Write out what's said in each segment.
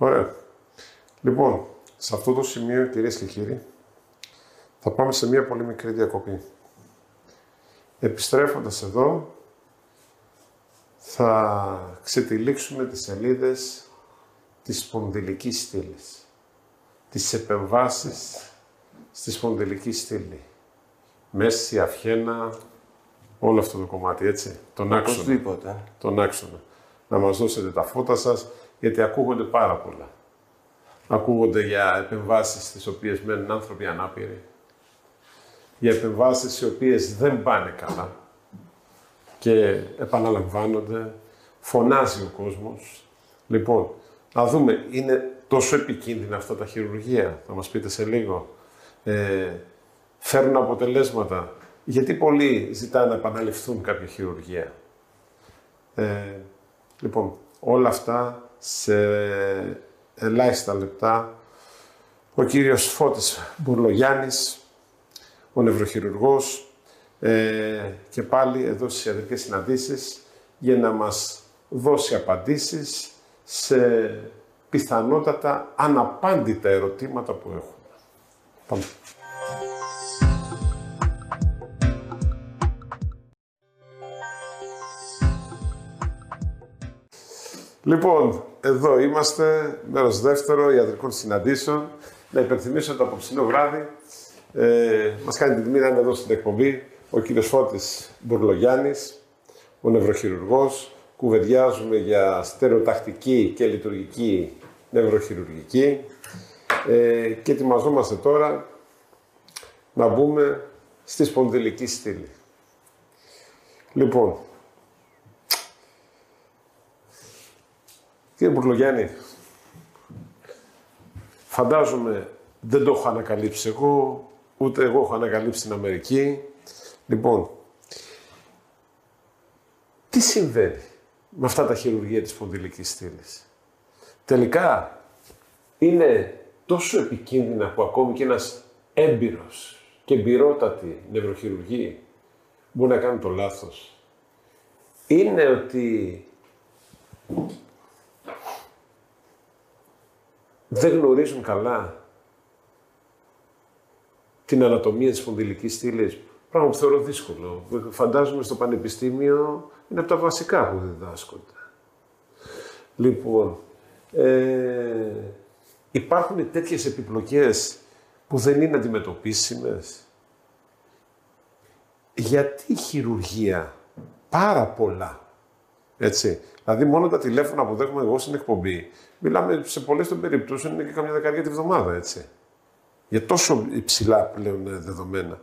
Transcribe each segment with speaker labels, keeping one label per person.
Speaker 1: Ωραία. Λοιπόν, σε αυτό το σημείο, κυρίες και κύριοι, θα πάμε σε μια πολύ μικρή διακοπή. Επιστρέφοντας εδώ, θα ξετυλίξουμε τις σελίδες της σπονδυλικής στήλης. Τις επεμβάσεις στη σπονδυλική στήλη. Μέση, αυχένα, όλο αυτό το κομμάτι, έτσι. Τον άξονα.
Speaker 2: Οπωσδήποτε.
Speaker 1: Τον άξονα. Να μας δώσετε τα φώτα σας, γιατί ακούγονται πάρα πολλά. Ακούγονται για επεμβάσεις στις οποίες μένουν άνθρωποι ανάπηροι. Για επεμβάσεις οι οποίες δεν πάνε καλά και επαναλαμβάνονται. Φωνάζει ο κόσμος. Λοιπόν, να δούμε, είναι τόσο επικίνδυνα αυτά τα χειρουργεία, θα μας πείτε σε λίγο. Φέρνουν αποτελέσματα. Γιατί πολλοί ζητάνε να επαναληφθούν κάποια χειρουργεία. Λοιπόν, όλα αυτά σε ελάχιστα λεπτά. Ο κύριος Φώτης Μπουρλογιάννης, ο νευροχειρουργός, και πάλι εδώ στις ιατρικές συναντήσεις για να μας δώσει απαντήσεις σε πιθανότατα αναπάντητα ερωτήματα που έχουμε. Πάμε. Λοιπόν, εδώ είμαστε, μέρος δεύτερο ιατρικών συναντήσεων. Να υπενθυμίσω το απόψινό βράδυ. Μας κάνει την τιμή να είναι εδώ στην εκπομπή ο κύριος Φώτης Μπουρλογιάννης, ο νευροχειρουργός. Κουβεντιάζουμε για στερεοτακτική και λειτουργική νευροχειρουργική. Και ετοιμαζόμαστε τώρα να μπούμε στη σπονδυλική στήλη. Λοιπόν, κύριε Μπουρλογιάννη, φαντάζομαι δεν το έχω ανακαλύψει εγώ, ούτε εγώ έχω ανακαλύψει στην Αμερική. Λοιπόν, τι συμβαίνει με αυτά τα χειρουργεία της σπονδυλικής στήλης? Τελικά είναι τόσο επικίνδυνα που ακόμη και ένας έμπειρος και εμπειρότατη νευροχειρουργοί μπορεί να κάνει το λάθος. Είναι ότι δεν γνωρίζουν καλά την ανατομία της σπονδυλικής στήλης. Πράγμα που θεωρώ δύσκολο. Φαντάζομαι στο πανεπιστήμιο είναι από τα βασικά που διδάσκονται. Λοιπόν, υπάρχουν τέτοιες επιπλοκές που δεν είναι αντιμετωπίσιμες. Γιατί χειρουργία? Πάρα πολλά. Έτσι. Δηλαδή, μόνο τα τηλέφωνα που δέχομαι εγώ στην εκπομπή, μιλάμε σε πολλές των περιπτώσεων, είναι και καμιά δεκαετία τη βδομάδα, έτσι. Για τόσο υψηλά πλέον δεδομένα.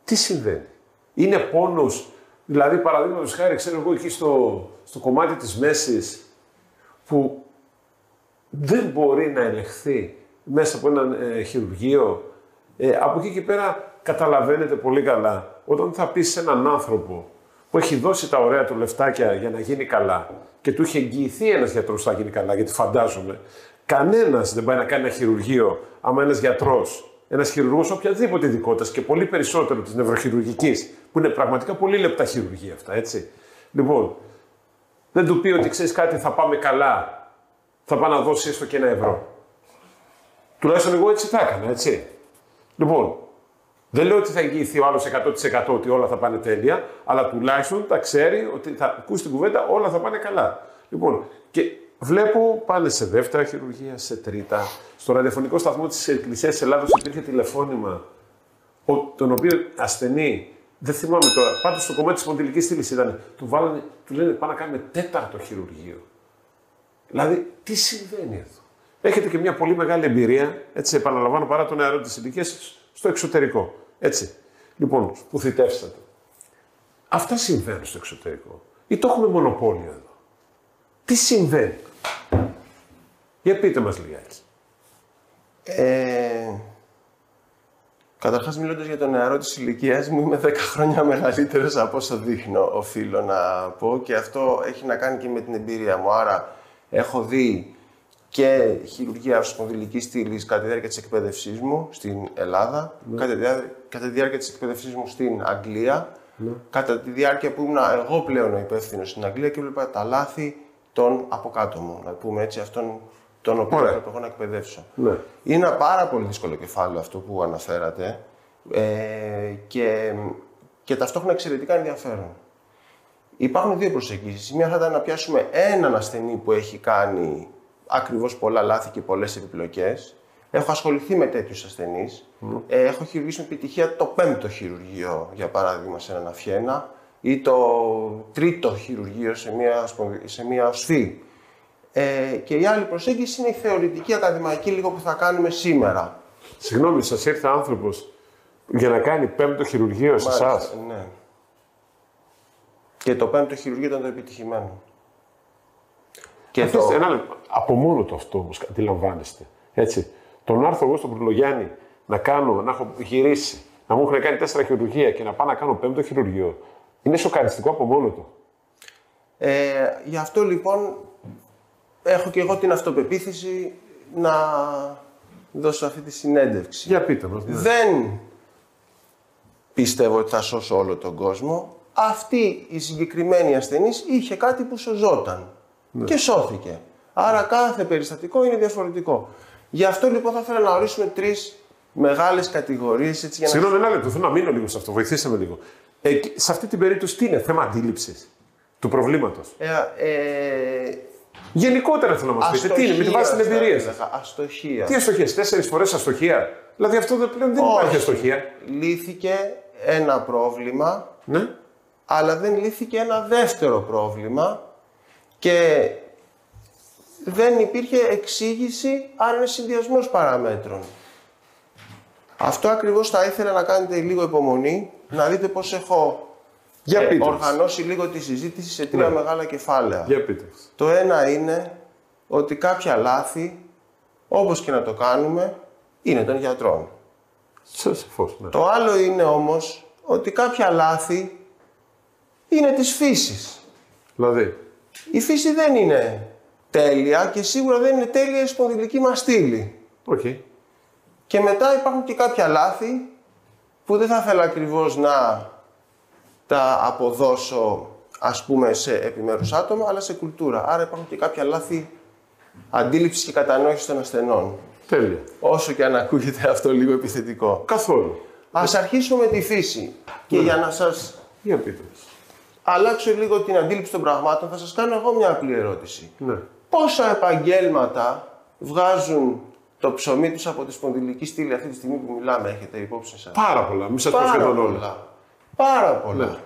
Speaker 1: Τι συμβαίνει? Είναι πόνος, δηλαδή παραδείγματος χάρη, ξέρω εγώ, εκεί στο κομμάτι της μέσης, που δεν μπορεί να ελεγχθεί μέσα από ένα χειρουργείο. Από εκεί και πέρα καταλαβαίνετε πολύ καλά, όταν θα πεις σε έναν άνθρωπο που έχει δώσει τα ωραία του λεφτάκια για να γίνει καλά και του είχε εγγυηθεί ένας γιατρός θα γίνει καλά, γιατί φαντάζομαι κανένας δεν πάει να κάνει ένα χειρουργείο άμα ένας γιατρός, ένας χειρουργός οποιαδήποτε ειδικότητας και πολύ περισσότερο της νευροχειρουργικής, που είναι πραγματικά πολύ λεπτά χειρουργία αυτά, έτσι. Λοιπόν, δεν του πει ότι ξέρεις κάτι, θα πάμε καλά, θα πάει να δώσει έστω και €1. Τουλάχιστον εγώ έτσι θα έκανα, έτσι. Λοιπόν, δεν λέω ότι θα εγγυηθεί ο άλλος 100% ότι όλα θα πάνε τέλεια, αλλά τουλάχιστον θα ξέρει ότι θα ακούσει την κουβέντα, όλα θα πάνε καλά. Λοιπόν, και βλέπω πάνε σε δεύτερα χειρουργία, σε τρίτα. Στο ραδιοφωνικό σταθμό της Εκκλησίας της Ελλάδος υπήρχε τηλεφώνημα, τον οποίο ασθενή, δεν θυμάμαι τώρα, πάντως στο κομμάτι της σπονδυλικής στήλης ήταν, του λένε πάμε να κάνουμε τέταρτο χειρουργείο. Δηλαδή, τι συμβαίνει εδώ? Έχετε και μια πολύ μεγάλη εμπειρία, έτσι επαναλαμβάνω, παρά το νεαρό της ηλικίας, στο εξωτερικό. Έτσι. Λοιπόν, που θητεύσατε. Αυτά συμβαίνουν στο εξωτερικό. Ή το έχουμε μονοπόλιο εδώ? Τι συμβαίνει? Για πείτε μας λιγάκι.
Speaker 2: Καταρχάς, μιλώντας για το νεαρό της ηλικίας μου, είμαι 10 χρόνια μεγαλύτερος από όσο δείχνω, οφείλω να πω, και αυτό έχει να κάνει και με την εμπειρία μου. Άρα, έχω δει και χειρουργία σπονδυλικής στήλης κατά τη διάρκεια της εκπαίδευσής μου στην Ελλάδα, κατά τη διάρκεια της εκπαίδευσής μου στην Αγγλία, κατά τη διάρκεια που ήμουν εγώ πλέον ο υπεύθυνος στην Αγγλία και έβλεπα τα λάθη των από κάτω μου. Να πούμε έτσι, αυτών τον οποίο έπρεπε εγώ να εκπαιδεύσω.
Speaker 1: Ναι.
Speaker 2: Είναι ένα πάρα πολύ δύσκολο κεφάλαιο αυτό που αναφέρατε και ταυτόχρονα εξαιρετικά ενδιαφέρον. Υπάρχουν δύο προσεγγίσεις. Η μία θα ήταν να πιάσουμε έναν ασθενή που έχει κάνει ακριβώς πολλά λάθη και πολλές επιπλοκές. Έχω ασχοληθεί με τέτοιους ασθενείς. Έχω χειρουργήσει με επιτυχία το 5ο χειρουργείο, για παράδειγμα, σε έναν αφιένα ή το 3ο χειρουργείο σε μια οσφή. Και η άλλη προσέγγιση είναι η θεωρητική ακαδημαϊκή, λίγο που θα κάνουμε σήμερα.
Speaker 1: Συγγνώμη, σας ήρθε άνθρωπος για να κάνει 5ο χειρουργείο σε εσάς?
Speaker 2: Ναι. Και το 5ο χειρουργείο ήταν το επιτυχημένο. Και
Speaker 1: Ένα λεπτό. Από μόνο το αυτό όμως αντιλαμβάνεστε. Έτσι. Το να έρθω εγώ στον Προλογιάννη να έχω γυρίσει, να μου έχουν κάνει 4 χειρουργεία και να πάω να κάνω 5ο χειρουργείο, είναι σοκαριστικό από μόνο του.
Speaker 2: Γι' αυτό λοιπόν έχω και εγώ την αυτοπεποίθηση να δώσω αυτή τη συνέντευξη.
Speaker 1: Για πείτε μας. Ναι.
Speaker 2: Δεν πιστεύω ότι θα σώσω όλο τον κόσμο. Αυτή η συγκεκριμένη ασθενής είχε κάτι που σωζόταν και σώθηκε. Άρα κάθε περιστατικό είναι διαφορετικό. Γι' αυτό λοιπόν θα ήθελα να ορίσουμε 3 μεγάλες κατηγορίες.
Speaker 1: Συγγνώμη, ένα λεπτό, θέλω να μείνω λίγο σε αυτό. Βοηθήστε με λίγο. Σε αυτή την περίπτωση, τι είναι, θέμα αντίληψης του προβλήματος? Γενικότερα θέλω να μας πείτε. Τι είναι, με τη βάση την εμπειρία σας?
Speaker 2: Αστοχία.
Speaker 1: Τι αστοχίες, 4 φορές αστοχία? Δηλαδή αυτό πλέον δεν υπάρχει αστοχία.
Speaker 2: Λύθηκε ένα πρόβλημα,
Speaker 1: ναι,
Speaker 2: αλλά δεν λύθηκε ένα δεύτερο πρόβλημα και δεν υπήρχε εξήγηση αν είναι συνδυασμός παραμέτρων. Αυτό ακριβώς θα ήθελα να κάνετε λίγο υπομονή, να δείτε πώς έχω οργανώσει λίγο τη συζήτηση σε 3 μεγάλα κεφάλαια.
Speaker 1: Για πείτε.
Speaker 2: Το ένα είναι ότι κάποια λάθη, όπως και να το κάνουμε, είναι των γιατρών.
Speaker 1: Σαφώς, ναι.
Speaker 2: Το άλλο είναι όμως ότι κάποια λάθη είναι της φύσης.
Speaker 1: Δηλαδή?
Speaker 2: Η φύση δεν είναι τέλεια και σίγουρα δεν είναι τέλεια η σπονδυλική μας στήλη.
Speaker 1: Okay.
Speaker 2: Και μετά υπάρχουν και κάποια λάθη που δεν θα ήθελα ακριβώς να τα αποδώσω, ας πούμε, σε επιμέρους άτομα, αλλά σε κουλτούρα. Άρα υπάρχουν και κάποια λάθη αντίληψης και κατανόησης των ασθενών.
Speaker 1: Τέλεια.
Speaker 2: Όσο και αν ακούγεται αυτό λίγο επιθετικό.
Speaker 1: Καθόλου.
Speaker 2: Ας αρχίσουμε με τη φύση. Και για να σας αλλάξω λίγο την αντίληψη των πραγμάτων, θα σας κάνω εγώ μια απλή ερώτηση.
Speaker 1: Ναι.
Speaker 2: Πόσα επαγγέλματα βγάζουν το ψωμί τους από τη σπονδυλική στήλη αυτή τη στιγμή που μιλάμε, έχετε υπόψη σας?
Speaker 1: Πάρα πολλά. Μην σας πω σχεδόν όλα.
Speaker 2: Πάρα πολλά.
Speaker 1: Ναι.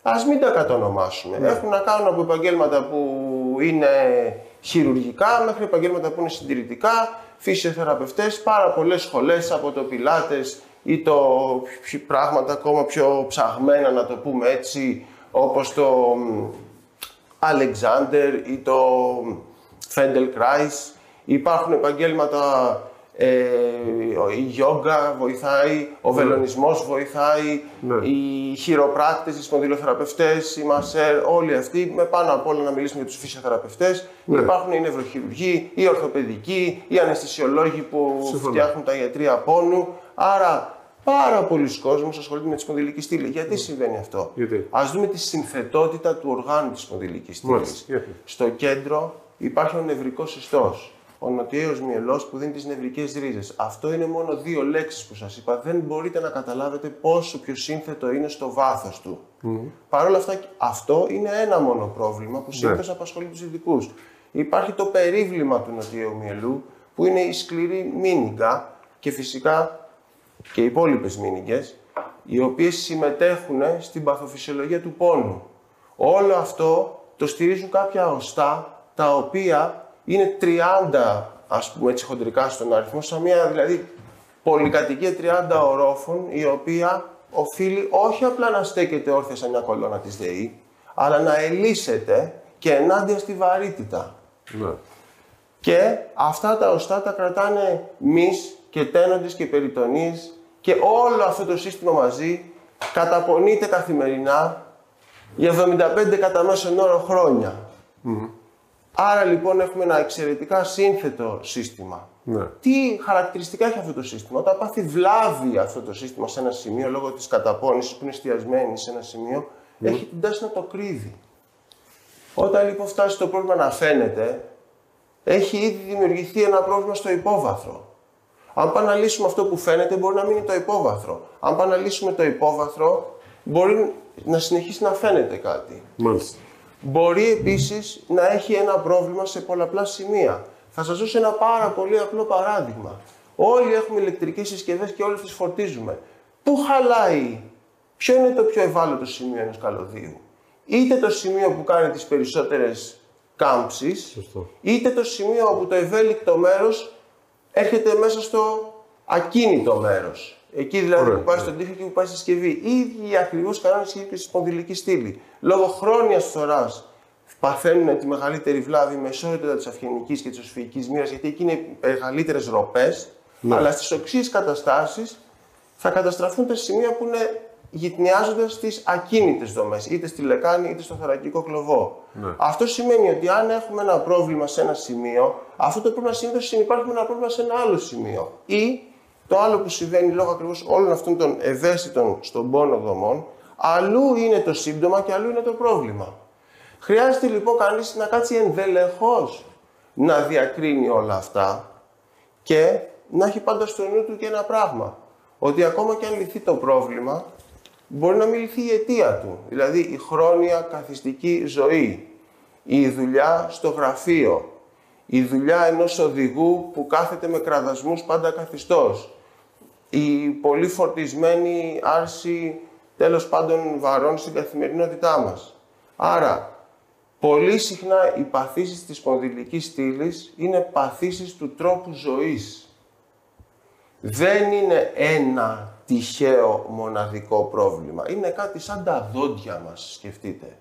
Speaker 2: Ας μην τα κατονομάσουμε. Ναι. Έχουν να κάνουν από επαγγέλματα που είναι χειρουργικά μέχρι επαγγέλματα που είναι συντηρητικά, φυσιοθεραπευτές, πάρα πολλές σχολές από το πιλάτες ή το πράγματα ακόμα πιο ψαγμένα, να το πούμε έτσι, όπως το Alexander ή το Feldenkrais. Υπάρχουν επαγγέλματα, η γιόγκα βοηθάει, ο βελονισμός βοηθάει, οι χειροπράκτες, οι σπονδυλοθεραπευτές, οι μασέρ, όλοι αυτοί, με πάνω απ' όλα να μιλήσουμε για τους φυσιοθεραπευτές. Υπάρχουν οι νευροχειρουργοί, οι ορθοπαιδικοί, οι αναισθησιολόγοι που φτιάχνουν τα ιατρεία πόνου. Άρα πάρα πολλοί κόσμος ασχολείται με τη σπονδυλική στήλη. Γιατί συμβαίνει αυτό? Ας δούμε τη συνθετότητα του οργάνου της σπονδυλικής στήλης. Στο κέντρο υπάρχει ο νευρικός ιστός, ο νοτιαίος μυελός που δίνει τις νευρικές ρίζες. Αυτό είναι μόνο 2 λέξεις που σας είπα. Δεν μπορείτε να καταλάβετε πόσο πιο σύνθετο είναι στο βάθος του. Παρ' όλα αυτά, αυτό είναι ένα μόνο πρόβλημα που συνήθως απασχολεί τους ειδικούς. Υπάρχει το περίβλημα του νοτιαίου μυελού, που είναι η σκληρή μήνυγκα και φυσικά και οι υπόλοιπες μήνυγκες, οι οποίες συμμετέχουν στην παθοφυσιολογία του πόνου. Όλο αυτό το στηρίζουν κάποια οστά, τα οποία είναι 30, ας πούμε έτσι χοντρικά στον αριθμό, σαν μια δηλαδή πολυκατοικία 30 ορόφων, η οποία οφείλει όχι απλά να στέκεται όρθια σαν μια κολόνα της ΔΕΗ, αλλά να ελύσεται και ενάντια στη βαρύτητα.
Speaker 1: Ναι.
Speaker 2: Και αυτά τα οστά τα κρατάνε μυς και τένοντες και περιτονίες και όλο αυτό το σύστημα μαζί καταπονείται καθημερινά για 75 κατά μέσον όρο χρόνια. Άρα λοιπόν έχουμε ένα εξαιρετικά σύνθετο σύστημα. Τι χαρακτηριστικά έχει αυτό το σύστημα? Όταν πάθει βλάβη αυτό το σύστημα σε ένα σημείο λόγω της καταπώνησης που είναι εστιασμένη σε ένα σημείο, έχει την τάση να το κρύβει. Όταν λοιπόν φτάσει το πρόβλημα να φαίνεται, έχει ήδη δημιουργηθεί ένα πρόβλημα στο υπόβαθρο. Αν πάμε να λύσουμε αυτό που φαίνεται, μπορεί να μείνει το υπόβαθρο. Αν πάμε να λύσουμε το υπόβαθρο, μπορεί να συνεχίσει να φαίνεται κάτι.
Speaker 1: Μάλιστα.
Speaker 2: Μπορεί επίσης να έχει ένα πρόβλημα σε πολλαπλά σημεία. Θα σας δώσω ένα πάρα πολύ απλό παράδειγμα. Όλοι έχουμε ηλεκτρικές συσκευές και όλοι τις φορτίζουμε. Πού χαλάει, ποιο είναι το πιο ευάλωτο σημείο ενός καλωδίου? Είτε το σημείο που κάνει τις περισσότερες κάμψεις,
Speaker 1: Σωστό.
Speaker 2: είτε το σημείο όπου το ευέλικτο μέρος έρχεται μέσα στο ακίνητο μέρος. Εκεί δηλαδή
Speaker 1: Ωραία,
Speaker 2: που πάει στον τοίχο και που πάει στη συσκευή. Οι ίδιοι ακριβώς κανόνες ισχύουν και στη σπονδυλική στήλη. Λόγω χρόνιας φθοράς παθαίνουν τη μεγαλύτερη βλάβη η μεσότητα της αυγενικής και της οσφυγικής μοίρας, γιατί εκεί είναι οι μεγαλύτερες ροπές.
Speaker 1: Ναι.
Speaker 2: Αλλά στις οξύες καταστάσεις θα καταστραφούν τα σημεία που είναι γυτνιάζοντας στις ακίνητες δομές, είτε στη λεκάνη είτε στο θωρακικό κλωβό.
Speaker 1: Ναι.
Speaker 2: Αυτό σημαίνει ότι αν έχουμε ένα πρόβλημα σε ένα σημείο, αυτό το πρόβλημα συνήθως συνυπάρχει με ένα πρόβλημα σε ένα άλλο σημείο. Ή το άλλο που συμβαίνει λόγω ακριβώς όλων αυτών των ευαίσθητων στον πόνο δομών, αλλού είναι το σύμπτωμα και αλλού είναι το πρόβλημα. Χρειάζεται λοιπόν κανείς να κάτσει ενδελεχώς να διακρίνει όλα αυτά και να έχει πάντα στο νου του και ένα πράγμα. Ότι ακόμα και αν λυθεί το πρόβλημα, μπορεί να μην λυθεί η αιτία του. Δηλαδή η χρόνια καθιστική ζωή, η δουλειά στο γραφείο, η δουλειά ενός οδηγού που κάθεται με κραδασμούς πάντα καθιστός, η πολύ φορτισμένη άρση τέλος πάντων βαρών στην καθημερινότητά μας. Άρα, πολύ συχνά οι παθήσεις της σπονδυλικής στήλης είναι παθήσεις του τρόπου ζωής. Δεν είναι ένα τυχαίο μοναδικό πρόβλημα. Είναι κάτι σαν τα δόντια μας, σκεφτείτε.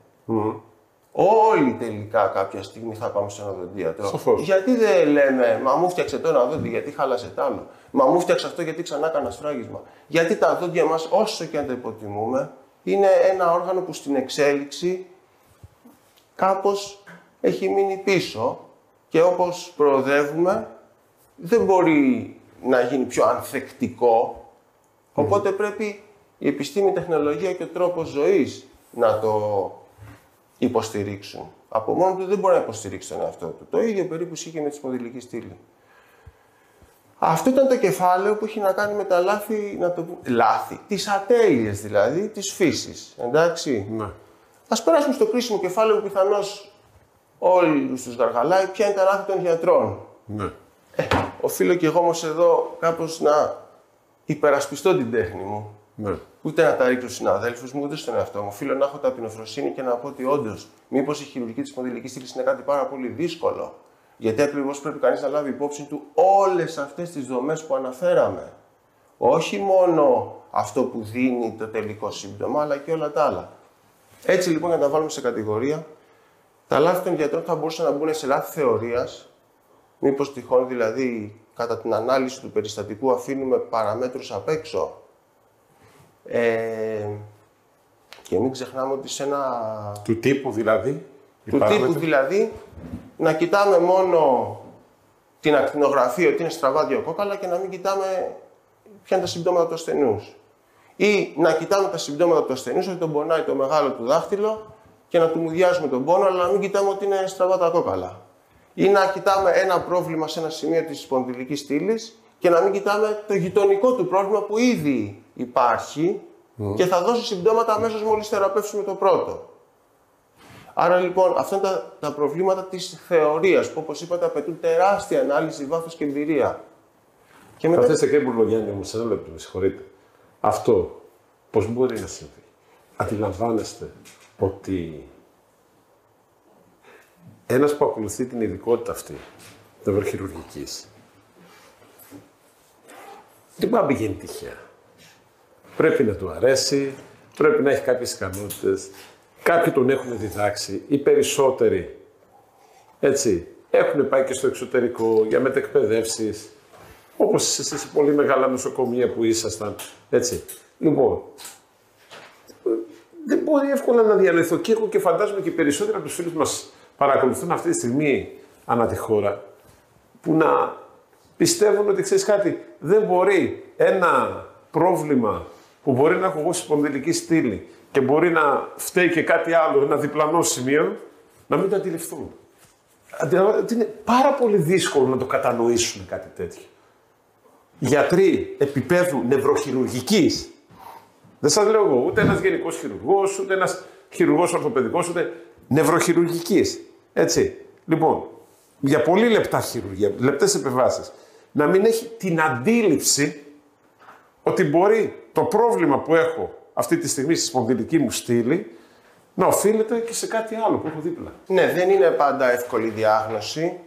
Speaker 2: Όλοι τελικά κάποια στιγμή θα πάμε σε ένα οδοντίατρο.
Speaker 1: Σαφώς.
Speaker 2: Γιατί δεν λέμε, μα μου φτιάξε το ένα δόντι, γιατί χάλασε τ' άλλο. Μα μου φτιάξε αυτό, γιατί ξανά έκανα σφράγισμα. Γιατί τα δόντια μας, όσο και αν τα υποτιμούμε, είναι ένα όργανο που στην εξέλιξη κάπως έχει μείνει πίσω και όπως προοδεύουμε δεν μπορεί να γίνει πιο ανθεκτικό. Οπότε πρέπει η επιστήμη, η τεχνολογία και ο τρόπος ζωής να το υποστηρίξουν. Από μόνο του δεν μπορεί να υποστηρίξει τον εαυτό του. Το ίδιο περίπου είχε με τη σπονδυλική στήλη. Αυτό ήταν το κεφάλαιο που έχει να κάνει με τα λάθη, λάθη, τις ατέλειες δηλαδή της φύσης. Εντάξει.
Speaker 1: Ναι.
Speaker 2: Ας περάσουμε στο κρίσιμο κεφάλαιο που πιθανώς όλους τους γαργαλάει, ποια είναι τα λάθη των γιατρών.
Speaker 1: Ναι.
Speaker 2: Οφείλω και εγώ όμως εδώ κάπως να υπερασπιστώ την τέχνη μου.
Speaker 1: Ναι.
Speaker 2: Ούτε να τα ρίξω στους συναδέλφους μου, ούτε στον εαυτό μου. Οφείλω να έχω ταπεινοφροσύνη και να πω ότι όντως, μήπως η χειρουργική της σπονδυλικής στήλης είναι κάτι πάρα πολύ δύσκολο. Γιατί ακριβώς πρέπει κανείς να λάβει υπόψη του όλες αυτές τις δομές που αναφέραμε. Όχι μόνο αυτό που δίνει το τελικό σύμπτωμα, αλλά και όλα τα άλλα. Έτσι λοιπόν, για να τα βάλουμε σε κατηγορία, τα λάθη των γιατρών θα μπορούσαν να μπουν σε λάθη θεωρίας. Μήπως τυχόν δηλαδή κατά την ανάλυση του περιστατικού αφήνουμε παραμέτρους απ' έξω. Και μην ξεχνάμε ότι σε ένα...
Speaker 1: Του τύπου δηλαδή.
Speaker 2: Του τύπου δηλαδή, να κοιτάμε μόνο την ακτινογραφία ότι είναι στραβά διοκόκαλα και να μην κοιτάμε ποια είναι τα συμπτώματα του ασθενούς. Ή να κοιτάμε τα συμπτώματα του ασθενούς, ότι τον πονάει το μεγάλο του δάχτυλο και να του μουδιάζουμε τον πόνο, αλλά να μην κοιτάμε ότι είναι στραβά τα κόκαλα. Ή να κοιτάμε ένα πρόβλημα σε ένα σημείο της σπονδυλικής στήλης και να μην κοιτάμε το γειτονικό του πρόβλημα που ήδη υπάρχει και θα δώσει συμπτώματα αμέσως μόλις θεραπεύσουμε το πρώτο. Άρα λοιπόν, αυτά είναι τα προβλήματα της θεωρίας που, όπως είπατε, απαιτούν τεράστια ανάλυση, βάθος και εμπειρία. Και μετά...
Speaker 1: Καθέστε κύριε Μπουρλογιάννη όμως, ένα λεπτό, με συγχωρείτε. Αυτό πώς μπορεί να συμβεί? Αντιλαμβάνεστε ότι ένας που ακολουθεί την ειδικότητα αυτή, νευροχειρουργικής, δεν πάει να πηγαίνει τυχαία. Πρέπει να του αρέσει, πρέπει να έχει κάποιες ικανότητες. Κάποιοι τον έχουν διδάξει, οι περισσότεροι, έτσι, έχουν πάει και στο εξωτερικό για μετεκπαιδεύσεις, όπως εσείς σε πολύ μεγάλα νοσοκομεία που ήσασταν, έτσι. Λοιπόν, δεν μπορεί εύκολα να διανοηθώ και εγώ και φαντάζομαι και περισσότεροι από τους φίλους μας παρακολουθούν αυτή τη στιγμή ανά τη χώρα, που να πιστεύουν ότι, ξέρεις κάτι, δεν μπορεί ένα πρόβλημα που μπορεί να έχω εγώ στη σπονδυλική στήλη και μπορεί να φταίει και κάτι άλλο, ένα διπλανό σημείο, να μην το αντιληφθούν. Αντιλαμβάνεται ότι είναι πάρα πολύ δύσκολο να το κατανοήσουν κάτι τέτοιο. Γιατροί επίπεδου νευροχειρουργικής, δεν σας λέω εγώ, ούτε ένας γενικός χειρουργός, ούτε ένας χειρουργός ορθοπαιδικός, ούτε νευροχειρουργικής. Έτσι. Λοιπόν, για πολύ λεπτά χειρουργία, λεπτές επεμβάσεις, να μην έχει την αντίληψη ότι μπορεί το πρόβλημα που έχω αυτή τη στιγμή στη σπονδυλική μου στήλη να οφείλεται και σε κάτι άλλο που έχω δίπλα.
Speaker 2: Ναι, δεν είναι πάντα εύκολη διάγνωση.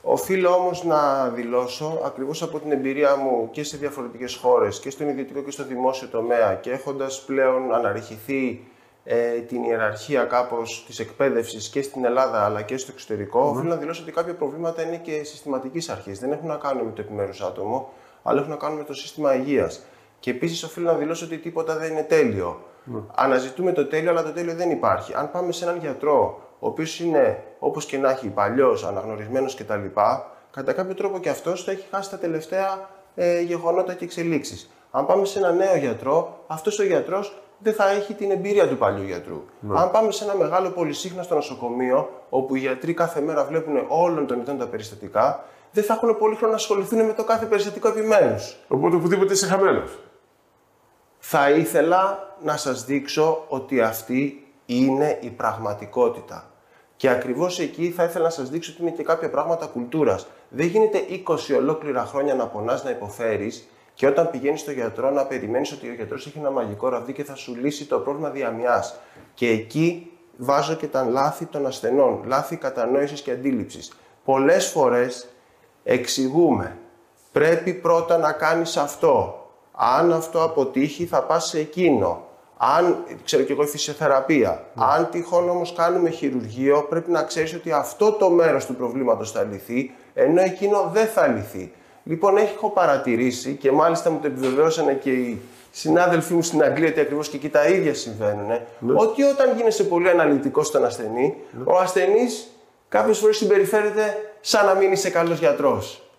Speaker 2: Οφείλω όμως να δηλώσω, ακριβώς από την εμπειρία μου και σε διαφορετικές χώρες, και στον ιδιωτικό και στο δημόσιο τομέα, και έχοντας πλέον αναρριχηθεί την ιεραρχία κάπως της εκπαίδευσης και στην Ελλάδα αλλά και στο εξωτερικό, οφείλω να δηλώσω ότι κάποια προβλήματα είναι και συστηματικής αρχής. Δεν έχουν να κάνουν με το επιμέρους άτομο, αλλά έχουν να κάνουν με το σύστημα υγείας. Και επίσης οφείλω να δηλώσω ότι τίποτα δεν είναι τέλειο. Αναζητούμε το τέλειο, αλλά το τέλειο δεν υπάρχει. Αν πάμε σε έναν γιατρό, ο οποίος είναι όπως και να έχει παλιός, αναγνωρισμένος κτλ., κατά κάποιο τρόπο και αυτός θα έχει χάσει τα τελευταία γεγονότα και εξελίξεις. Αν πάμε σε έναν νέο γιατρό, αυτός ο γιατρός δεν θα έχει την εμπειρία του παλιού γιατρού. Αν πάμε σε ένα μεγάλο πολυσύχναστο νοσοκομείο, όπου οι γιατροί κάθε μέρα βλέπουν όλων των ειδών τα περιστατικά, δεν θα έχουν πολύ χρόνο να ασχοληθούν με το κάθε περιστατικό επιμέρους.
Speaker 1: Οπότε οπουδήποτε είσαι χαμένος.
Speaker 2: Θα ήθελα να σας δείξω ότι αυτή είναι η πραγματικότητα. Και ακριβώς εκεί θα ήθελα να σας δείξω ότι είναι και κάποια πράγματα κουλτούρας. Δεν γίνεται 20 ολόκληρα χρόνια να πονάς, να υποφέρεις και όταν πηγαίνεις στο γιατρό να περιμένεις ότι ο γιατρός έχει ένα μαγικό ραβδί και θα σου λύσει το πρόβλημα διαμοιάς. Και εκεί βάζω και τα λάθη των ασθενών, λάθη κατανόησης και αντίληψης. Πολλές φορές εξηγούμε, πρέπει πρώτα να κάνεις αυτό. Αν αυτό αποτύχει θα πας σε εκείνο. Αν, ξέρω κι εγώ, η φυσιοθεραπεία. Αν τυχόν όμως κάνουμε χειρουργείο, πρέπει να ξέρεις ότι αυτό το μέρος του προβλήματος θα λυθεί, ενώ εκείνο δεν θα λυθεί. Λοιπόν, έχω παρατηρήσει και μάλιστα μου το επιβεβαίωσαν και οι συνάδελφοί μου στην Αγγλία, ότι ακριβώς και εκεί τα ίδια συμβαίνουν, ότι όταν γίνεσαι πολύ αναλυτικός στον ασθενή, ο ασθενής κάποιες φορές συμπεριφέρεται σαν να μην είσαι καλός γιατρός.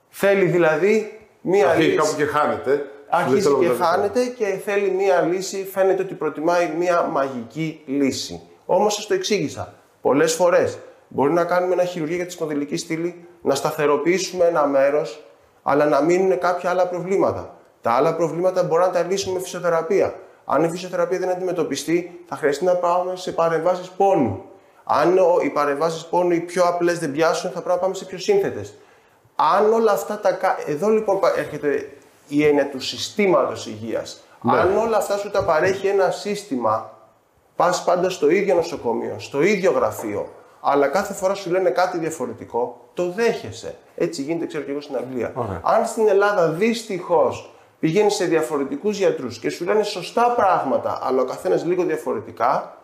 Speaker 2: Θέλει δηλαδή μία λύση.
Speaker 1: Κάπου και χάνεται.
Speaker 2: Αρχίζει και χάνεται και θέλει μία λύση, φαίνεται ότι προτιμάει μία μαγική λύση. Όμως σας το εξήγησα πολλές φορές. Μπορεί να κάνουμε ένα χειρουργείο για τη σπονδυλική στήλη, να σταθεροποιήσουμε ένα μέρος, αλλά να μείνουν κάποια άλλα προβλήματα. Τα άλλα προβλήματα μπορούμε να τα λύσουμε με φυσιοθεραπεία. Αν η φυσιοθεραπεία δεν αντιμετωπιστεί, θα χρειαστεί να πάμε σε παρεμβάσεις πόνου. Αν οι παρεμβάσεις πόνου οι πιο απλές δεν πιάσουν, θα πρέπει να πάμε σε πιο σύνθετες. Αν όλα αυτά τα. Εδώ λοιπόν έρχεται η έννοια του συστήματος υγείας. Ναι. Αν όλα αυτά σου τα παρέχει ένα σύστημα, πας πάντα στο ίδιο νοσοκομείο, στο ίδιο γραφείο, αλλά κάθε φορά σου λένε κάτι διαφορετικό, το δέχεσαι. Έτσι γίνεται, ξέρω και εγώ, στην Αγγλία. Αν στην Ελλάδα δυστυχώς πηγαίνεις σε διαφορετικούς γιατρούς και σου λένε σωστά πράγματα, αλλά ο καθένας λίγο διαφορετικά,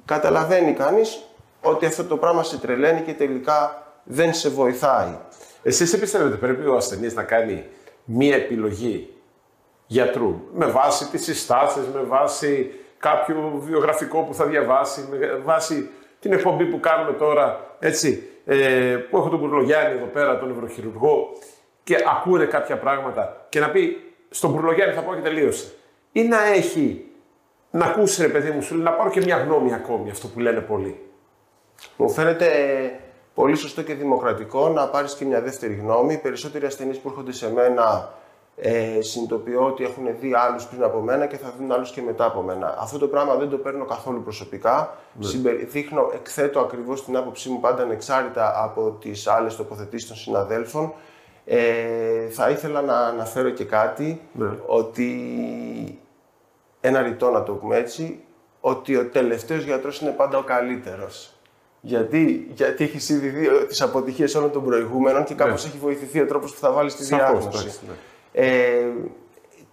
Speaker 2: καταλαβαίνει κανείς ότι αυτό το πράγμα σε τρελαίνει και τελικά δεν σε βοηθάει.
Speaker 1: Εσείς πιστεύετε πρέπει ο ασθενής να κάνει μία επιλογή γιατρού με βάση τις συστάσεις, με βάση κάποιο βιογραφικό που θα διαβάσει, με βάση την εκπομπή που κάνουμε τώρα, έτσι, που έχω τον Μπουρλογιάννη εδώ πέρα, τον νευροχειρουργό, και ακούνε κάποια πράγματα και να πει στον Μπουρλογιάννη θα πω και τελείωσε. Ή να ακούσει, ρε παιδί μου, σου λέει, να πάρω και μια γνώμη ακόμη, αυτό που λένε πολλοί.
Speaker 2: Μου φαίνεται πολύ σωστό και δημοκρατικό να πάρεις και μια δεύτερη γνώμη. Οι περισσότεροι ασθενείς που έρχονται σε μένα συνειδητοποιώ ότι έχουν δει άλλους πριν από μένα και θα δουν άλλους και μετά από μένα. Αυτό το πράγμα δεν το παίρνω καθόλου προσωπικά. Εκθέτω ακριβώς την άποψή μου πάντα ανεξάρτητα από τις άλλες τοποθετήσεις των συναδέλφων. Θα ήθελα να αναφέρω και κάτι, ότι ένα ρητό να το πούμε έτσι, ότι ο τελευταίος γιατρός είναι πάντα ο καλύτερος. Γιατί έχεις ήδη δει τις αποτυχίες όλων των προηγούμενων και κάπως έχει βοηθηθεί ο τρόπος που θα βάλεις τη διάγνωση.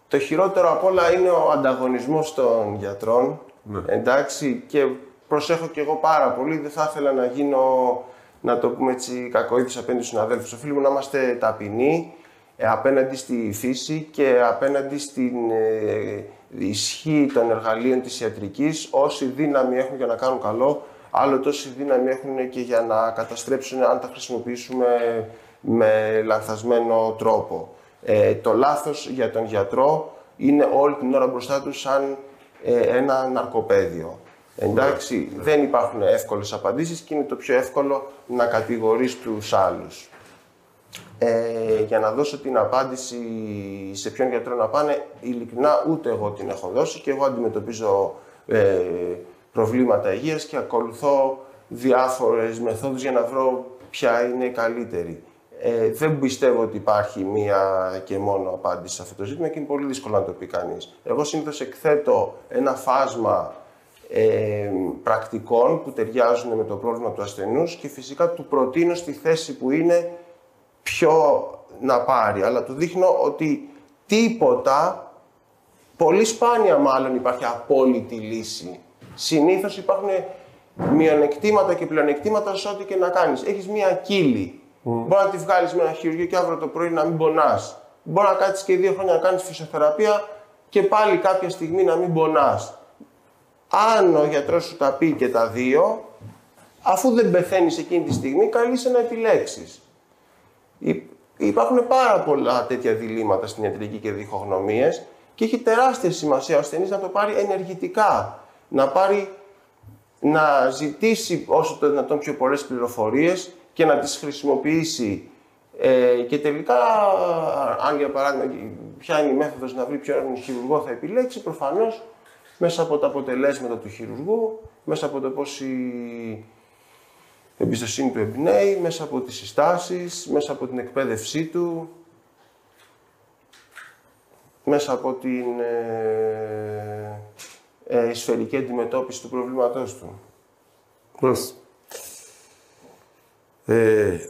Speaker 2: Το χειρότερο απ' όλα είναι ο ανταγωνισμός των γιατρών. Εντάξει, και προσέχω κι εγώ πάρα πολύ, δεν θα ήθελα να γίνω, να το πούμε έτσι, κακοήθης απέναντι στους συναδέλφους. Οφείλουμε να είμαστε ταπεινοί απέναντι στη φύση και απέναντι στην ισχύ των εργαλείων της ιατρικής. Όση δύναμη έχουν για να κάνουν καλό, άλλο τόση δύναμη έχουν και για να καταστρέψουν αν τα χρησιμοποιήσουμε με λανθασμένο τρόπο. Το λάθος για τον γιατρό είναι όλη την ώρα μπροστά του σαν ένα ναρκοπαίδιο. Εντάξει, δεν υπάρχουν εύκολες απαντήσεις και είναι το πιο εύκολο να κατηγορείς τους άλλους. Για να δώσω την απάντηση σε ποιον γιατρό να πάνε, ειλικρινά ούτε εγώ την έχω δώσει και εγώ αντιμετωπίζω προβλήματα υγείας και ακολουθώ διάφορες μεθόδους για να βρω ποια είναι η καλύτερη. Δεν πιστεύω ότι υπάρχει μία και μόνο απάντηση σε αυτό το ζήτημα και είναι πολύ δύσκολο να το πει κανείς. Εγώ συνήθως εκθέτω ένα φάσμα πρακτικών που ταιριάζουν με το πρόβλημα του ασθενούς και φυσικά του προτείνω στη θέση που είναι ποιο να πάρει. Αλλά του δείχνω ότι τίποτα, πολύ σπάνια μάλλον υπάρχει απόλυτη λύση. Συνήθως υπάρχουν μειονεκτήματα και πλεονεκτήματα σε ό,τι και να κάνεις. Έχεις μία κύλη. Μπορεί να τη βγάλεις με ένα χειρουργείο και αύριο το πρωί να μην πονάς. Μπορεί να κάτσεις και 2 χρόνια να κάνεις φυσιοθεραπεία και πάλι κάποια στιγμή να μην πονάς. Αν ο γιατρός σου τα πει και τα δύο, αφού δεν πεθαίνεις εκείνη τη στιγμή, καλείσαι να επιλέξεις. Υπάρχουν πάρα πολλά τέτοια διλήμματα στην ιατρική και διχογνωμίες και έχει τεράστια σημασία ο ασθενής να το πάρει ενεργητικά. Να ζητήσει όσο το δυνατόν πιο πολλές πληροφορίες και να τις χρησιμοποιήσει. Και τελικά, αν για παράδειγμα, ποια είναι η μέθοδος να βρει ποιον χειρουργό θα επιλέξει, προφανώς μέσα από τα αποτελέσματα του χειρουργού, μέσα από το πώς η εμπιστοσύνη του εμπνέει, μέσα από τις συστάσεις, μέσα από την εκπαίδευσή του, μέσα από την σφαιρική αντιμετώπιση του προβλήματός του.
Speaker 1: Μάλιστα.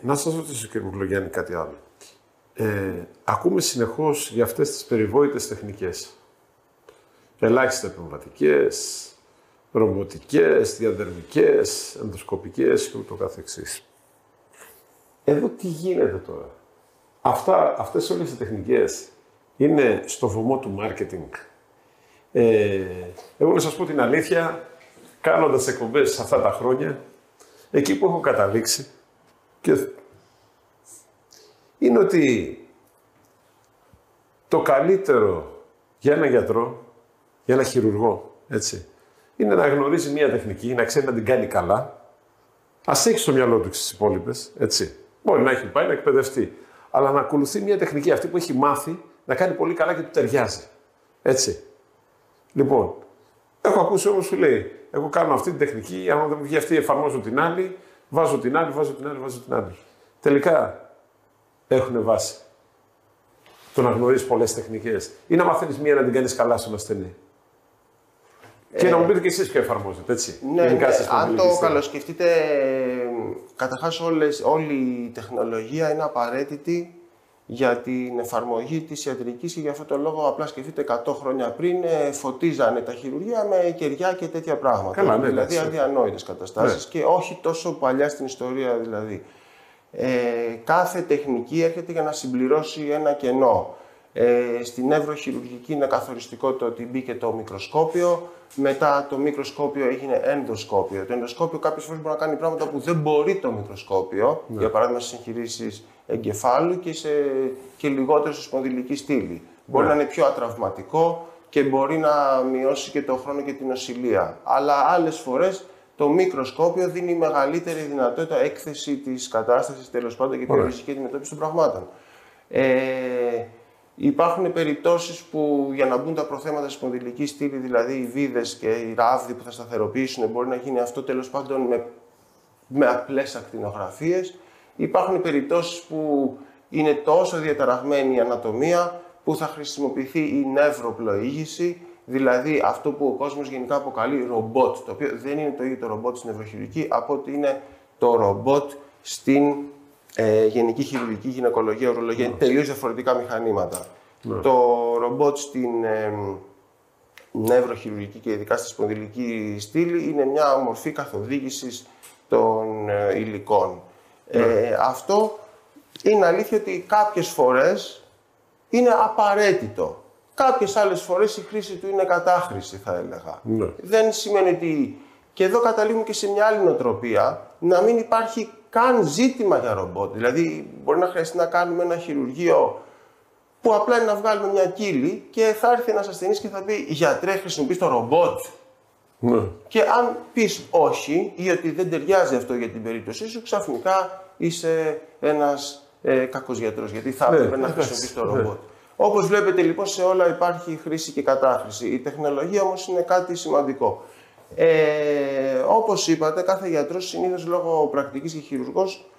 Speaker 1: Να σας ρωτήσω, κύριε Μουρλογιάννη, κάτι άλλο. Ακούμε συνεχώς για αυτές τις περιβόητες τεχνικές. Ελάχιστα επεμβατικές, ρομποτικές, διαδερμικές, ενδοσκοπικές και ούτω καθεξής. Εδώ τι γίνεται τώρα. Αυτές όλες οι τεχνικές είναι στο βωμό του marketing. Εγώ να σας πω την αλήθεια, κάνοντας εκπομπές αυτά τα χρόνια, εκεί που έχω καταλήξει είναι ότι το καλύτερο για ένα γιατρό, για ένα χειρουργό, έτσι, είναι να γνωρίζει μία τεχνική, να ξέρει να την κάνει καλά. Ας έχει στο μυαλό του τις υπόλοιπες, έτσι. Μπορεί να έχει πάει να εκπαιδευτεί, αλλά να ακολουθεί μία τεχνική αυτή που έχει μάθει να κάνει πολύ καλά και του ταιριάζει. Έτσι. Λοιπόν, έχω ακούσει όμως που λέει: εγώ κάνω αυτή την τεχνική, αν δεν μου βγει αυτή, εφαρμόζω την άλλη, βάζω την άλλη, βάζω την άλλη. Τελικά έχουν βάση το να γνωρίζει πολλές τεχνικές ή να μαθαίνεις μία να την κάνεις καλά στον ασθενή. Και να μου πείτε και εσείς ποιο εφαρμόζετε, έτσι.
Speaker 2: Ναι, αν το καλοσκεφτείτε, καταρχάς όλη η τεχνολογία είναι απαραίτητη για την εφαρμογή της ιατρικής και γι' αυτό το λόγο απλά σκεφτείτε 100 χρόνια πριν φωτίζανε τα χειρουργεία με κεριά και τέτοια πράγματα.
Speaker 1: Καλά, ναι,
Speaker 2: δηλαδή αδιανόητες καταστάσεις και όχι τόσο παλιά στην ιστορία δηλαδή. Κάθε τεχνική έρχεται για να συμπληρώσει ένα κενό. Στην νευροχειρουργική είναι καθοριστικό το ότι μπήκε το μικροσκόπιο, μετά το μικροσκόπιο έγινε ενδοσκόπιο. Το ενδοσκόπιο κάποιες φορές μπορεί να κάνει πράγματα που δεν μπορεί το μικροσκόπιο, για παράδειγμα στις εγχειρήσεις εγκεφάλου και λιγότερο στη σπονδυλική στήλη. Μπορεί να είναι πιο ατραυματικό και μπορεί να μειώσει και το χρόνο και την οσυλία. Αλλά άλλες φορές το μικροσκόπιο δίνει μεγαλύτερη δυνατότητα έκθεση της κατάστασης, τέλος πάντων, και την φυσική αντιμετώπιση των πραγμάτων. Υπάρχουν περιπτώσεις που για να μπουν τα προθέματα στη σπονδυλική στήλη, δηλαδή οι βίδες και οι ράβδοι που θα σταθεροποιήσουν, μπορεί να γίνει αυτό τέλος πάντων με απλές ακτινογραφίες. Υπάρχουν περιπτώσεις που είναι τόσο διαταραγμένη η ανατομία που θα χρησιμοποιηθεί η νευροπλοήγηση, δηλαδή αυτό που ο κόσμος γενικά αποκαλεί ρομπότ, το οποίο δεν είναι το ίδιο το ρομπότ στην νευροχειρουργική από ότι είναι το ρομπότ στην γενική χειρουργική, γυναικολογία, ουρολογία, είναι τελείως διαφορετικά μηχανήματα. Το ρομπότ στην νευροχειρουργική και ειδικά στη σπονδυλική στήλη είναι μια μορφή καθοδήγησης των υλικών. Αυτό είναι αλήθεια ότι κάποιες φορές είναι απαραίτητο. Κάποιες άλλες φορές η χρήση του είναι κατάχρηση, θα έλεγα. Δεν σημαίνει ότι... Και εδώ καταλήγουμε και σε μια άλλη νοοτροπία, να μην υπάρχει καν ζήτημα για ρομπότ. Δηλαδή, μπορεί να χρειαστεί να κάνουμε ένα χειρουργείο που απλά είναι να βγάλουμε μια κύλη και θα έρθει ένας ασθενής και θα πει: γιατρέ, χρησιμοποιείς το ρομπότ.
Speaker 1: Ναι.
Speaker 2: Και αν πεις όχι ή ότι δεν ταιριάζει αυτό για την περίπτωσή σου, ξαφνικά είσαι ένας κακός γιατρός, γιατί θα έπρεπε να χρησιμοποιείς το ρομπότ. Όπως βλέπετε λοιπόν σε όλα υπάρχει χρήση και κατάχρηση. Η τεχνολογία όμως είναι κάτι σημαντικό. Όπως είπατε, κάθε γιατρός συνήθως λόγω πρακτικής και χειρουργός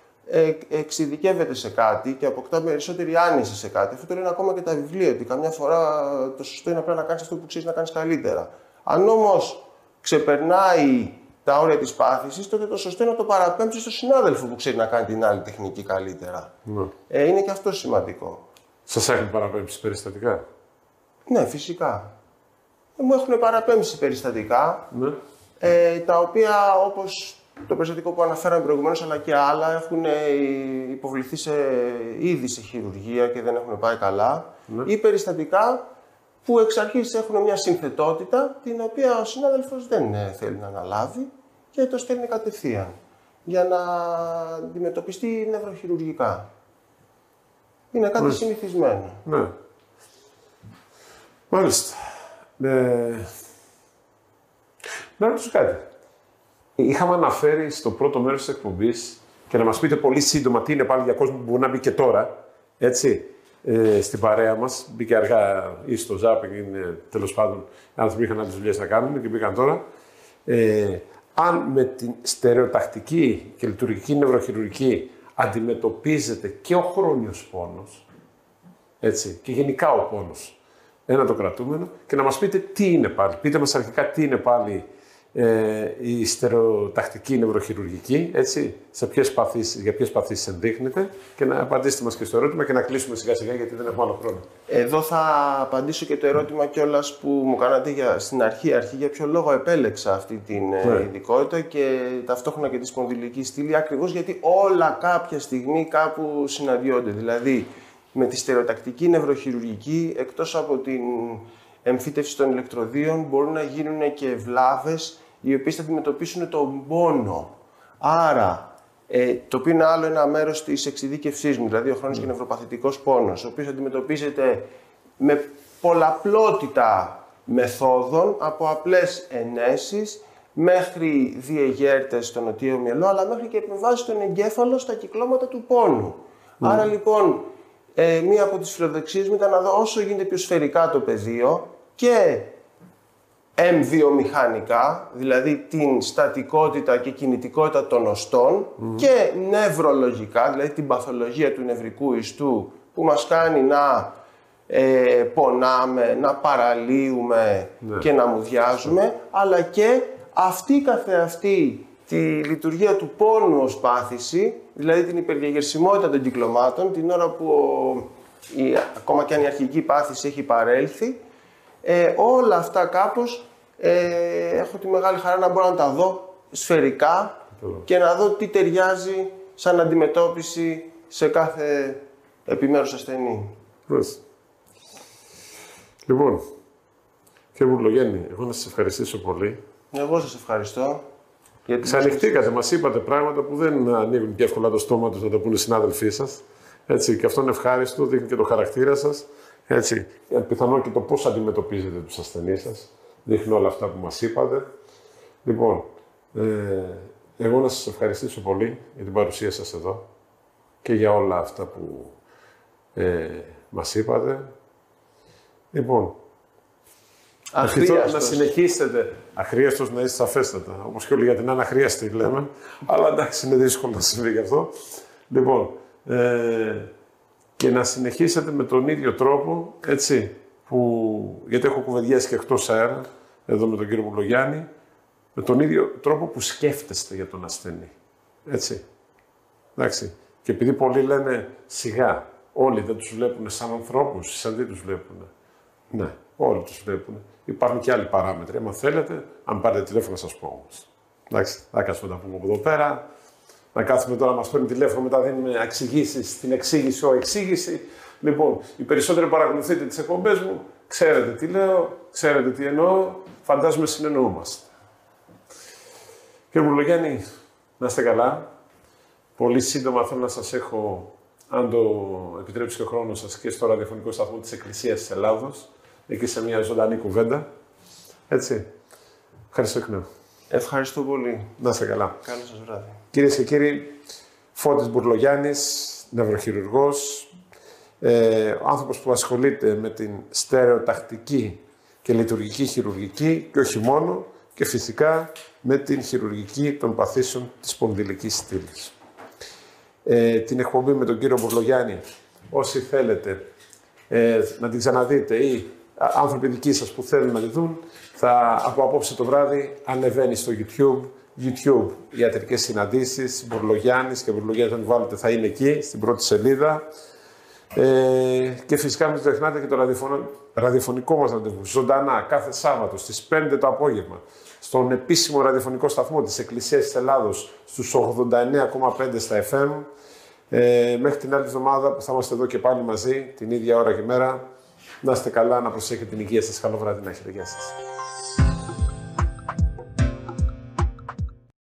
Speaker 2: εξειδικεύεται σε κάτι και αποκτά περισσότερη άνεση σε κάτι. Αυτό το λένε ακόμα και τα βιβλία, ότι καμιά φορά το σωστό είναι απλά να κάνεις αυτό που ξέρεις να κάνεις καλύτερα. Αν όμως ξεπερνάει τα όρια της πάθησης, τότε το σωστό είναι να το παραπέμψει στον συνάδελφο που ξέρει να κάνει την άλλη τεχνική καλύτερα. Ναι. Είναι και αυτό σημαντικό.
Speaker 1: Σας έχουν παραπέμψει περιστατικά?
Speaker 2: Ναι, φυσικά. Μου έχουν παραπέμψει περιστατικά,
Speaker 1: ναι.
Speaker 2: Τα οποία όπως το περιστατικό που αναφέραμε προηγουμένως, αλλά και άλλα, έχουν υποβληθεί ήδη σε χειρουργία και δεν έχουν πάει καλά. Ναι. Ή περιστατικά που εξ αρχής έχουν μια συνθετότητα, την οποία ο συνάδελφος δεν θέλει να αναλάβει και το στέλνει κατευθείαν για να αντιμετωπιστεί νευροχειρουργικά. Είναι κάτι συνηθισμένο.
Speaker 1: Ναι. Μάλιστα. Να ρωτήσω κάτι. Είχαμε αναφέρει στο πρώτο μέρος της εκπομπής και να μας πείτε πολύ σύντομα τι είναι πάλι για κόσμο που μπορεί να μπει και τώρα, έτσι, στην παρέα μας. Μπήκε αργά ή στο ζάπινγκ, τέλος πάντων, οι άνθρωποι είχαν άλλες δουλειές να κάνουν και μπήκαν τώρα. Αν με την στερεοτακτική και λειτουργική νευροχειρουργική αντιμετωπίζεται και ο χρόνιος πόνος, έτσι, και γενικά ο πόνος, ένα το κρατούμενο, και να μας πείτε τι είναι πάλι. Πείτε μας αρχικά τι είναι πάλι η στερεοτακτική νευροχειρουργική, έτσι, για ποιες παθήσεις ενδείχνεται, και να απαντήσετε μας και στο ερώτημα και να κλείσουμε σιγά σιγά γιατί δεν έχουμε άλλο χρόνο.
Speaker 2: Εδώ θα απαντήσω και το ερώτημα κιόλας που μου κάνατε στην αρχή για ποιο λόγο επέλεξα αυτή την ειδικότητα και ταυτόχρονα και τη σπονδυλική στήλη, ακριβώς γιατί όλα κάποια στιγμή κάπου συναντιόνται. Δηλαδή, με τη στερεοτακτική νευροχειρουργική, εκτός από την εμφύτευση των ηλεκτροδίων, μπορούν να γίνουν και βλάβες οι οποίες θα αντιμετωπίσουν τον πόνο. Άρα, το οποίο είναι άλλο ένα μέρος της εξειδίκευσής μου, δηλαδή ο χρόνιος και νευροπαθητικός πόνος, ο οποίος αντιμετωπίζεται με πολλαπλότητα μεθόδων, από απλές ενέσεις μέχρι διεγέρτες στο νοτίο μυαλό, αλλά μέχρι και επεμβάσεις στον εγκέφαλο στα κυκλώματα του πόνου. Άρα λοιπόν, μία από τις φιλοδοξίες μου ήταν να δω όσο γίνεται πιο σφαιρικά το πεδίο και εμβιομηχανικά, δηλαδή την στατικότητα και κινητικότητα των οστών, και νευρολογικά, δηλαδή την παθολογία του νευρικού ιστού που μας κάνει να πονάμε, να παραλύουμε και να μουδιάζουμε, αλλά και αυτή καθεαυτή τη λειτουργία του πόνου ως πάθηση, δηλαδή την υπερδιαγερσιμότητα των κυκλωμάτων, την ώρα που ακόμα και αν η αρχική πάθηση έχει παρέλθει, όλα αυτά κάπως έχω τη μεγάλη χαρά να μπορώ να τα δω σφαιρικά και να δω τι ταιριάζει σαν αντιμετώπιση σε κάθε επιμέρους ασθενή.
Speaker 1: Λοιπόν, κύριε Μπουρλογέννη, εγώ να σας ευχαριστήσω πολύ.
Speaker 2: Εγώ σας ευχαριστώ.
Speaker 1: Ξανοιχτήκατε, μας είπατε πράγματα που δεν ανοίγουν και εύκολα το στόμα τους να το πούνε οι συνάδελφοί σας. Έτσι, και αυτό είναι ευχάριστο, δείχνει και το χαρακτήρα σας. Έτσι, πιθανόν και το πώς αντιμετωπίζετε τους ασθενείς σας. Δείχνει όλα αυτά που μας είπατε. Λοιπόν, εγώ να σας ευχαριστήσω πολύ για την παρουσία σας εδώ και για όλα αυτά που μας είπατε. Λοιπόν, να συνεχίσετε. Αχρίαστος να είστε σαφέστατα. Όπως και όλοι για την αναχρίαστη λέμε. Αλλά εντάξει, είναι δύσκολο να συμβεί γι' αυτό. Λοιπόν, και να συνεχίσετε με τον ίδιο τρόπο, έτσι, γιατί έχω κουβεντιάσει και εκτός αέρα, εδώ με τον κύριο Μπουρλογιάννη, με τον ίδιο τρόπο που σκέφτεστε για τον ασθενή. Έτσι. Εντάξει. Και επειδή πολλοί λένε σιγά, όλοι δεν τους βλέπουν σαν ανθρώπους, σαν τι τους βλέπουν. Ναι, όλοι τους βλέπουν. Υπάρχουν και άλλοι παράμετροι. Αν θέλετε, αν πάρετε τηλέφωνο, να σας πω όμως. Εντάξει, θα κάτσουμε να πούμε από εδώ πέρα. Να κάθουμε τώρα να μας παίρνει τηλέφωνο, μετά δίνουμε εξηγήσεις, την εξήγηση, εξήγηση. Λοιπόν, οι περισσότεροι παρακολουθείτε τις εκπομπές μου, ξέρετε τι λέω, ξέρετε τι εννοώ, φαντάζομαι συνεννοούμαστε. Κύριε Μπουρλογιάννη, να είστε καλά. Πολύ σύντομα θέλω να σας έχω, αν το επιτρέψει και ο χρόνος σας, και στο ραδιοφωνικό σταθμό της Εκκλησίας της Ελλάδος, εκεί σε μια ζωντανή κουβέντα. Έτσι. Ευχαριστώ εκ νέου.
Speaker 2: Ευχαριστώ πολύ.
Speaker 1: Να είστε καλά.
Speaker 2: Καλό σας βράδυ.
Speaker 1: Κυρίες και κύριοι, Φώτης Μπουρλογιάννης, νευροχειρουργός, ο άνθρωπος που ασχολείται με την στερεοτακτική και λειτουργική χειρουργική και όχι μόνο, και φυσικά με την χειρουργική των παθήσεων της σπονδυλικής στήλης. Την εκπομπή με τον κύριο Μπουρλογιάννη, όσοι θέλετε να την ξαναδείτε ή άνθρωποι δικοί σας που θέλουν να τη δουν, από απόψε το βράδυ ανεβαίνει στο YouTube ιατρικές συναντήσεις, Μπουρλογιάννης και Μπουρλογιάννης, αν βάλετε θα είναι εκεί, στην πρώτη σελίδα. Και φυσικά μην ξεχνάτε και το ραδιοφωνικό μας ραντεβού, ζωντανά, κάθε Σάββατο στις 5 το απόγευμα, στον επίσημο ραδιοφωνικό σταθμό της Εκκλησίας της Ελλάδος, στους 89,5 στα FM. Μέχρι την άλλη εβδομάδα που θα είμαστε εδώ και πάλι μαζί, την ίδια ώρα και μέρα. Να είστε καλά, να προσέχετε την υγεία σας. Καλό βράδυ να έχετε. Γεια σας.